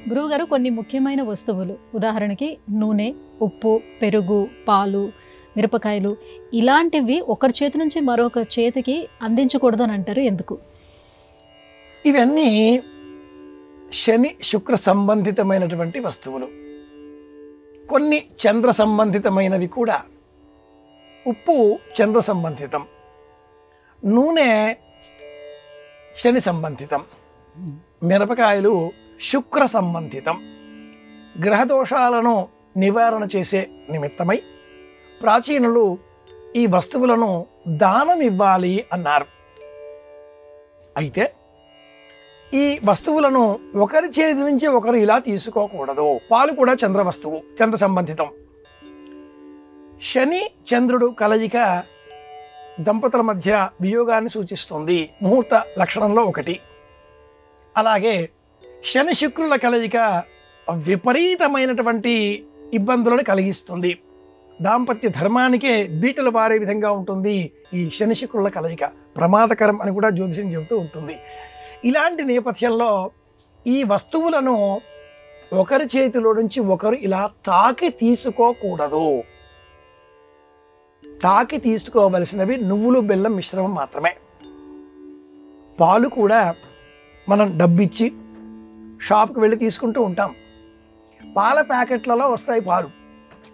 గురువుగారు, కొన్ని ముఖ్యమైన వస్తువులు, ఉదాహరణకి నూనె, ఉప్పు, పెరుగు, పాలు, మిరపకాయలు, ఇలాంటివి ఒకరి చేతి నుంచి మరొక చేతికి అందించకూడదు అని అంటారు. ఎందుకు? ఇవన్నీ శని శుక్ర సంబంధితమైనటువంటి వస్తువులు. కొన్ని చంద్ర సంబంధితమైనవి కూడా. ఉప్పు చంద్ర సంబంధితం, నూనె శని సంబంధితం, మిరపకాయలు శుక్ర సంబంధితం. గ్రహదోషాలను నివారణ చేసే నిమిత్తమై ప్రాచీనులు ఈ వస్తువులను దానం ఇవ్వాలి అన్నారు. అయితే ఈ వస్తువులను ఒకరి చేతి నుంచి ఒకరు ఇలా తీసుకోకూడదు. పాలు కూడా చంద్ర వస్తువు, చంద్ర సంబంధితం. శని చంద్రుడు కలయిక దంపతుల మధ్య వియోగాన్ని సూచిస్తుంది, ముహూర్త లక్షణంలో ఒకటి. అలాగే శని శుక్రుల కలయిక విపరీతమైనటువంటి ఇబ్బందులను కలిగిస్తుంది. దాంపత్య ధర్మానికే బీటలు పారే విధంగా ఉంటుంది ఈ శని శుక్రుల కలయిక. ప్రమాదకరం అని కూడా జ్యోతిషం చెబుతూ ఉంటుంది. ఇలాంటి నేపథ్యంలో ఈ వస్తువులను ఒకరి చేతిలో నుంచి ఒకరు ఇలా తాకి తీసుకోకూడదు. తాకి తీసుకోవలసినవి నువ్వులు బెల్లం మిశ్రమం మాత్రమే. పాలు కూడా మనం డబ్బిచ్చి షాప్కి వెళ్ళి తీసుకుంటూ ఉంటాం. పాల ప్యాకెట్లలో వస్తాయి పాలు,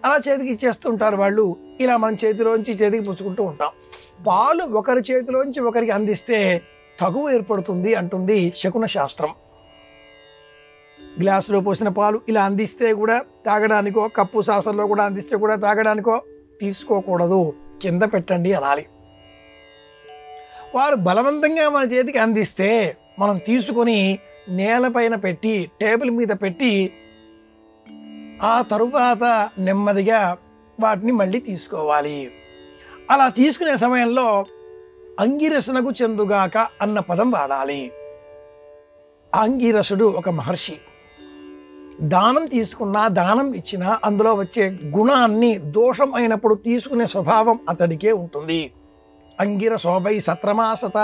అలా చేతికి ఇచ్చేస్తూ ఉంటారు వాళ్ళు. ఇలా మనం చేతిలోంచి చేతికి పుచ్చుకుంటూ ఉంటాం. పాలు ఒకరి చేతిలోంచి ఒకరికి అందిస్తే తగువ ఏర్పడుతుంది అంటుంది శకున శాస్త్రం. గ్లాసులో పోసిన పాలు ఇలా అందిస్తే కూడా తాగడానికో, కప్పు సాసల్లో కూడా అందిస్తే కూడా తాగడానికో తీసుకోకూడదు, కింద పెట్టండి అనాలి. వారు బలవంతంగా మన చేతికి అందిస్తే మనం తీసుకొని నేలపైన పెట్టి, టేబుల్ మీద పెట్టి, ఆ తరువాత నెమ్మదిగా వాటిని మళ్ళీ తీసుకోవాలి. అలా తీసుకునే సమయంలో అంగిరసునకు చెందుగాక అన్న పదం వాడాలి. అంగిరసుడు ఒక మహర్షి. దానం తీసుకున్నా, దానం ఇచ్చినా అందులో వచ్చే గుణాన్ని దోషం అయినప్పుడు తీసుకునే స్వభావం అతడికే ఉంటుంది. అంగిరసోభై సత్రమాసత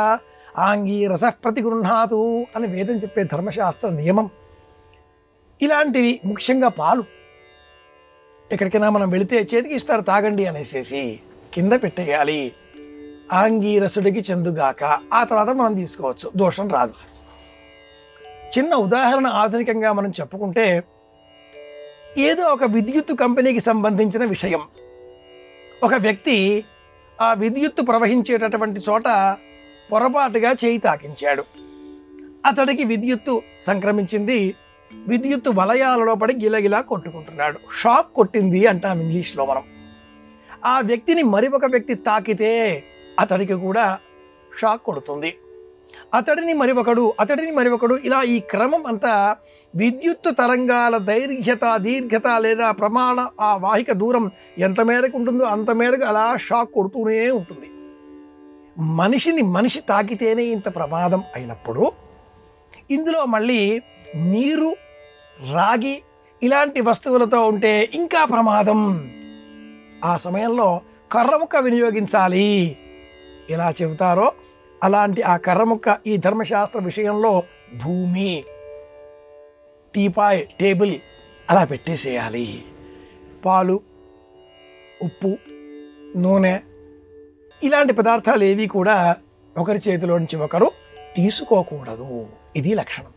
ఆంగీరస ప్రతిగృహాతు అని వేదం చెప్పే ధర్మశాస్త్ర నియమం. ఇలాంటివి ముఖ్యంగా పాలు ఎక్కడికైనా మనం వెళితే చేతికి ఇస్తారు, తాగండి అనేసేసి కింద పెట్టేయాలి. ఆంగీరసుడికి చెందుగాక, ఆ తర్వాత మనం తీసుకోవచ్చు, దోషం రాదు. చిన్న ఉదాహరణ ఆధునికంగా మనం చెప్పుకుంటే, ఏదో ఒక విద్యుత్ కంపెనీకి సంబంధించిన విషయం. ఒక వ్యక్తి ఆ విద్యుత్తు ప్రవహించేటటువంటి చోట పొరపాటుగా చేయి తాకించాడు. అతడికి విద్యుత్తు సంక్రమించింది. విద్యుత్తు వలయాలలో పడి గిలగిలా కొట్టుకుంటున్నాడు. షాక్ కొట్టింది అంటాం ఇంగ్లీష్లో మనం. ఆ వ్యక్తిని మరి ఒక వ్యక్తి తాకితే అతడికి కూడా షాక్ కొడుతుంది. అతడిని మరి ఒకడు ఇలా ఈ క్రమం అంతా విద్యుత్తు తరంగాల దీర్ఘత లేదా ప్రమాణ ఆ వాహిక దూరం ఎంత మేరకు ఉంటుందో అంత మేరకు అలా షాక్ కొడుతూనే ఉంటుంది. మనిషి తాకితేనే ఇంత ప్రమాదం అయినప్పుడు, ఇందులో మళ్ళీ నీరు, రాగి ఇలాంటి వస్తువులతో ఉంటే ఇంకా ప్రమాదం. ఆ సమయంలో కర్రముక్క వినియోగించాలి. ఎలా చెబుతారో అలాంటి ఆ కర్రముక్క ఈ ధర్మశాస్త్ర విషయంలో భూమి, టీపాయ్, టేబుల్ అలా పెట్టేసేయాలి. పాలు, ఉప్పు, నూనె ఇలాంటి పదార్థాలు ఏవి కూడా ఒకరి చేతిలో నుంచి ఒకరు తీసుకోకూడదు. ఇది లక్షణం.